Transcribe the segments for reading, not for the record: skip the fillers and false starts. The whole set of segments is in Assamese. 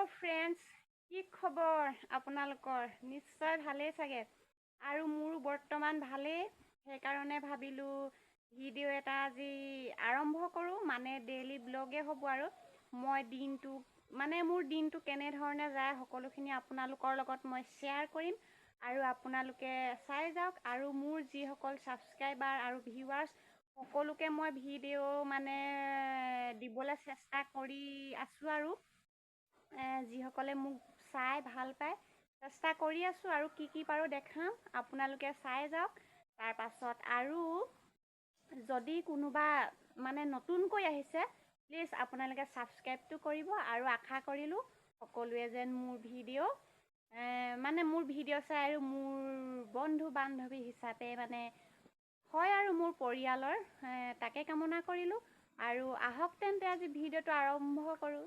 হেল্ল' ফ্ৰেণ্ডছ, কি খবৰ আপোনালোকৰ? নিশ্চয় ভালেই চাগে। আৰু মোৰো বৰ্তমান ভালেই। সেইকাৰণে ভাবিলোঁ ভিডিঅ' এটা আজি আৰম্ভ কৰোঁ, মানে ডেইলি ব্লগেই হ'ব আৰু মই মোৰ দিনটো কেনেধৰণে যায় সকলোখিনি আপোনালোকৰ লগত মই শ্বেয়াৰ কৰিম। আৰু আপোনালোকে চাই যাওক। আৰু মোৰ যিসকল ছাবস্ক্ৰাইবাৰ আৰু ভিউৱাৰ্ছ সকলোকে মই ভিডিঅ' দিবলৈ চেষ্টা কৰি আছোঁ আৰু যিসকলে মোক চাই ভাল পায় চেষ্টা কৰি আছোঁ আৰু কি পাৰোঁ দেখাম, আপোনালোকে চাই যাওক। তাৰপাছত আৰু যদি কোনোবা নতুনকৈ আহিছে প্লিজ আপোনালোকে ছাবস্ক্ৰাইবটো কৰিব। আৰু আশা কৰিলোঁ সকলোৱে যেন মোৰ ভিডিঅ' চাই আৰু মোৰ বন্ধু বান্ধৱী হিচাপে হয় আৰু মোৰ পৰিয়ালৰ তাকে কামনা কৰিলোঁ। আৰু আহক তেন্তে আজি ভিডিঅ'টো আৰম্ভ কৰোঁ।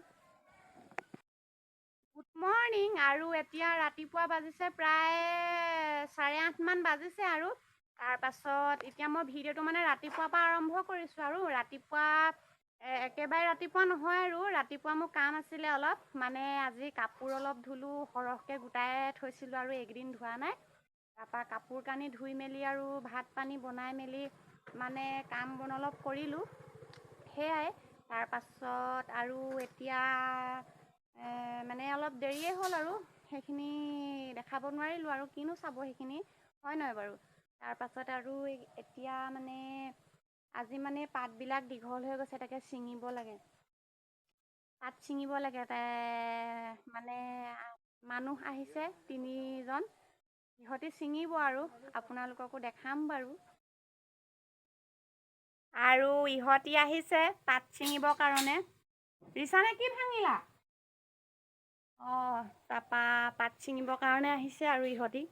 Good morning. আৰু এতিয়া ৰাতিপুৱা বাজিছে প্ৰায় 8:30মান বাজিছে। আৰু তাৰপাছত এতিয়া মই ভিডিঅ'টো ৰাতিপুৱাৰ পৰা আৰম্ভ কৰিছোঁ। আৰু ৰাতিপুৱা একেবাৰে ৰাতিপুৱা নহয়, আৰু ৰাতিপুৱা মোৰ কাম আছিলে অলপ, আজি কাপোৰ অলপ ধুলোঁ, সৰহকৈ গোটাই থৈছিলোঁ আৰু এইকেইদিন ধোৱা নাই। তাৰপৰা কাপোৰ কানি ধুই মেলি আৰু ভাত পানী বনাই মেলি কাম বন অলপ কৰিলোঁ, সেয়াই। তাৰপাছত আৰু এতিয়া অলপ দেৰিয়ে হ'ল আৰু সেইখিনি দেখাব নোৱাৰিলোঁ আৰু কিনো চাব সেইখিনি, হয় নহয় বাৰু। তাৰপাছত আৰু এতিয়া আজি পাতবিলাক দীঘল হৈ গৈছে, তাকে ছিঙিব লাগে। পাত ছিঙিব লাগে। মানুহ আহিছে 3জন, সিহঁতি ছিঙিব আৰু আপোনালোককো দেখাম বাৰু। আৰু ইহঁতি আহিছে পাত ছিঙিবৰ কাৰণে। ৰিচানে কি ভাঙিলা? তাৰপা পাত ছিঙিবৰ কাৰণে আহিছে আৰু ইহঁতি।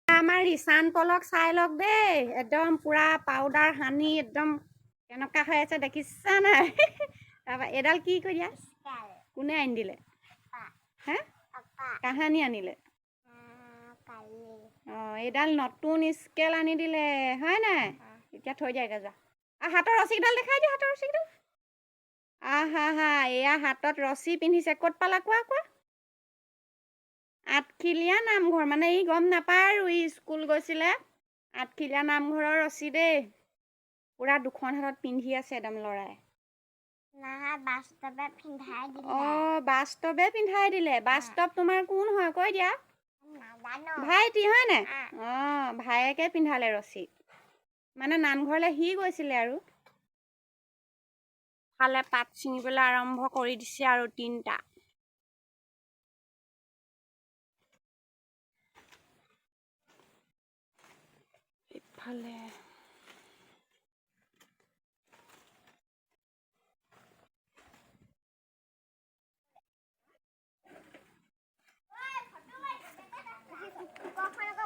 আমাৰ ৰিচান পলক চাই লওক দেই, একদম পুৰা পাউদাৰ সানি একদম কেনেকুৱা হৈ আছে দেখিছা নাই? তাৰপৰা এইডাল কি কৰিয়া? কোনে আনি দিলে? হে, কাহানি আনিলে? এইডাল নতুন স্কেল আনি দিলে, হয় নাই? এতিয়া থৈ দিয়াগে যা। হাতৰ ৰছীকেইডাল দেখাই দিয়া, হাতৰ ৰছীকেইডাল। হা, এয়া হাতত ৰছী পিন্ধিছে। ক'ত পালা কোৱা? আঠখিলীয়া নামঘৰ, ই গম নাপায় আৰু ই স্কুল গৈছিলে। আঠখিলীয়া নামঘৰৰ ৰছী দেই, পুৰা দুখন হাতত পিন্ধি আছে একদম ল'ৰাই। বাস্তৱে পিন্ধাই দিলে। বাস্তৱ তোমাৰ কোন হয় কৈ দিয়া? ভাইটি হয় নাই? ভায়েকে পিন্ধালে ৰছী, নামঘৰলৈ সি গৈছিলে আৰু। ফালে পাত ছিঙিবলৈ আৰম্ভ কৰি দিছে আৰু 3টা। ইফালে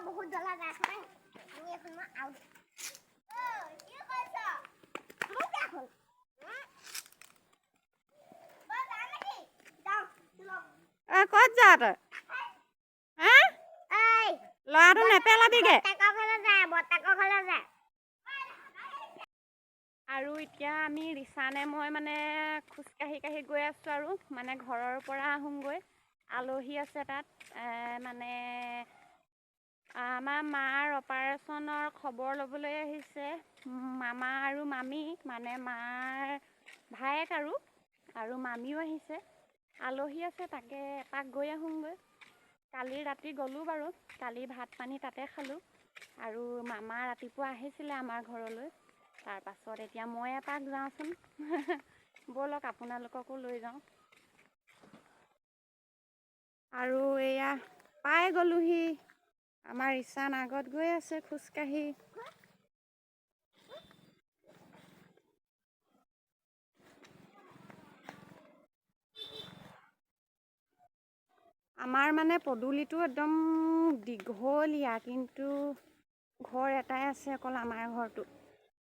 বহুত জ্বলা যায়। ক'ত যা তই? ল'ৰাটো নেপেলাবিগে। আৰু এতিয়া আমি ৰিচানে মই খোজকাঢ়ি গৈ আছোঁ আৰু ঘৰৰ পৰা আহোঁগৈ। আলহী আছে তাত, আমাৰ মাৰ অপাৰেশ্যনৰ খবৰ ল'বলৈ আহিছে মামা আৰু মামী, মাৰ ভায়েক আৰু মামীও আহিছে। আলহী আছে, তাকে এপাক গৈ আহোঁগৈ। কালি ৰাতি গ'লোঁ বাৰু, কালি ভাত পানী তাতে খালোঁ। আৰু মামা ৰাতিপুৱা আহিছিলে আমাৰ ঘৰলৈ। তাৰপাছত এতিয়া মই এপাক যাওঁচোন। ব'লক আপোনালোককো লৈ যাওঁ। আৰু এয়া পাই গ'লোহি। আমাৰ ৰিচান আগত গৈ আছে খোজকাঢ়ি। আমাৰ পদূলিটো একদম দীঘলীয়া, কিন্তু ঘৰ এটাই আছে অকল আমাৰ ঘৰটো।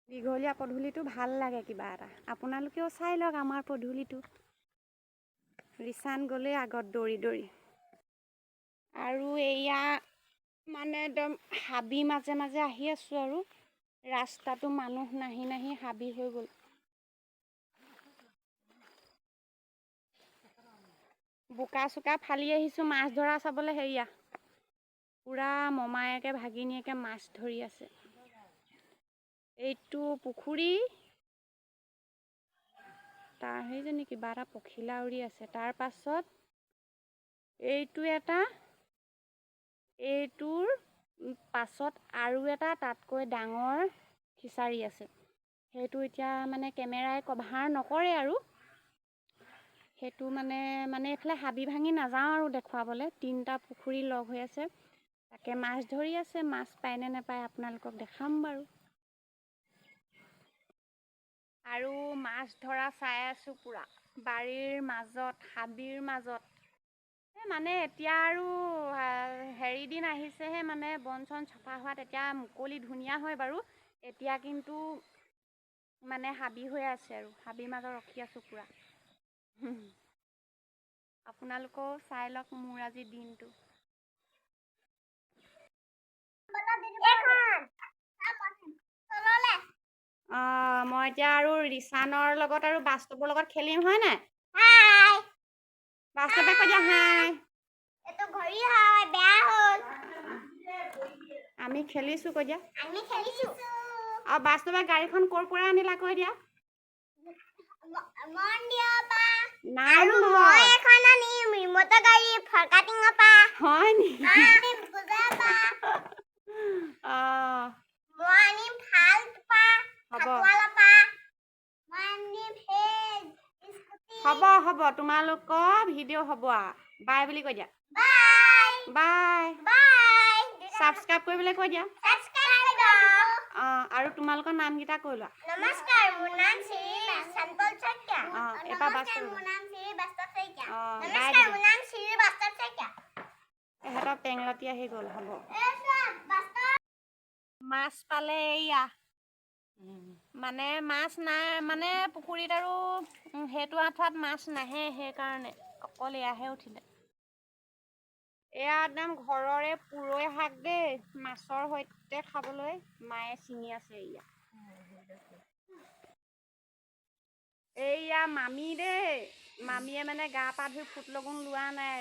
দীঘলীয়া পদূলিটো ভাল লাগে কিবা এটা। আপোনালোকেও চাই লওক আমাৰ পদূলিটো। ৰিচান গ'লে আগত দৌৰি। আৰু এয়া একদম হাবি মাজে আহি আছোঁ আৰু ৰাস্তাটো মানুহ নাহি হাবি হৈ গ'ল। বোকা চোকা ফালি আহিছোঁ মাছ ধৰা চাবলৈ। হেৰিয়া পুৰা মমায়েকে ভাগিনীয়েকে মাছ ধৰি আছে। এইটো পুখুৰী, তাৰ সেইজনী কিবা এটা পখিলা উৰি আছে। তাৰ পাছত এইটো এটা, এইটোৰ পাছত আৰু এটা তাতকৈ ডাঙৰ ফিচাৰী আছে। সেইটো এতিয়া মানে কেমেৰাই কভাৰ নকৰে আৰু সেইটো মানে এইফালে হাবি ভাঙি নাযাওঁ আৰু দেখুৱাবলৈ। 3টা পুখুৰী লগ হৈ আছে, তাকে মাছ ধৰি আছে। মাছ পায়নে নাপায় আপোনালোকক দেখাম বাৰু। আৰু মাছ ধৰা চাই আছোঁ পুৰা বাৰীৰ মাজত, হাবিৰ মাজত। মানে এতিয়া আৰু হেৰি দিন আহিছেহে, মানে বন চন চফা হোৱাত এতিয়া মুকলি ধুনীয়া হয় বাৰু। এতিয়া কিন্তু মানে হাবি হৈ আছে আৰু হাবিৰ মাজত ৰখি আছোঁ পুৰা। আপোনালোকেও চাই লওক মোৰ আজি দিনটো। মই এতিয়া আৰু ৰিচানৰ লগত আৰু বাস্তৱৰ লগত খেলিম, হয় নাই? হাই বাস্তৱে কৈ দিয়া হাই। এইটো ঘড়ী হয়, বেয়া হ'ল। আমি খেলিছোঁ কৈ দিয়া। আমি খেলিছোঁ। আৰু বাস্তৱে গাড়ীখন ক'ৰ পৰা আনিলা কৈ দিয়া। আৰু মই এখন আনিম ৰিমটৰ গাড়ী ফৰকাটিঙৰ পৰা। হয় নেকি? মই আনিম পূজাৰ পৰা। মই আনিম ফালটোৰ পৰা, ফাটুৱালৰ পৰা। মই আনিম হ'ব হ'ব, তোমালোকৰ ভিডিঅ' হ'ব আৰু। বাই বুলি কৈ দিয়া। Bye bye bye. ছাবস্ক্ৰাইব কৰিবলৈ কৈ দিয়া। আৰু তোমালোকৰ নামকেইটা কৈ লোৱা। নমস্কাৰ, মোৰ নাম শ্ৰী চম্পল শইকীয়া। নমস্কাৰ, মোৰ নাম শ্ৰী বাস্তৱ শইকীয়া। নমস্কাৰ, মোৰ নাম শ্ৰী বাস্তৱ শইকীয়া। এহঁতৰ টেংলতি আহি গ'ল। হ'ব। মাছ পালে এইয়া, মানে মাছ নাই, মানে পুখুৰীত আৰু সেইটো আঁঠুৱাত মাছ নাহে, সেইকাৰণে অকল এয়াহে উঠিলে। এয়া একদম ঘৰৰে পুৰৈ শাক দেই, মাছৰ সৈতে খাবলৈ মায়ে ছিঙি আছে। এইয়া মামী দেই, মামীয়ে মানে গা পা ধুই ফুট লগুণ লোৱা নাই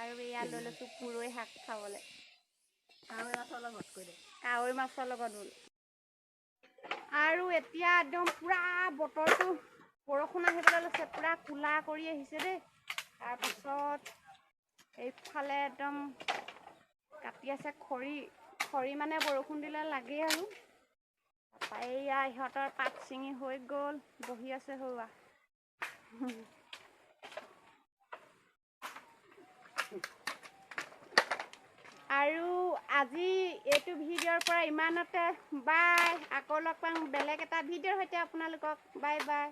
আৰু এয়া লৈ লৈছোঁ পুৰৈ শাক খাবলৈ। কাৱৈ মাছৰ লগত বোলো। আৰু এতিয়া একদম পুৰা বতৰটো বৰষুণ আহিবলৈ লৈছে, পুৰা কোলা কৰি আহিছে দেই। তাৰপিছত এইফালে একদম কাটি আছে খৰি মানে বৰষুণ দিলে লাগেই আৰু। তাৰপৰা এইয়া ইহঁতৰ পাত ছিঙি হৈ গ'ল, বহি আছে সৌৱা। আৰু আজি এইটো ভিডিঅ'ৰ পৰা ইমানতে, বাই। আকৌ লগ পাম বেলেগ এটা ভিডিঅ'ৰ সৈতে আপোনালোকক। Bye bye.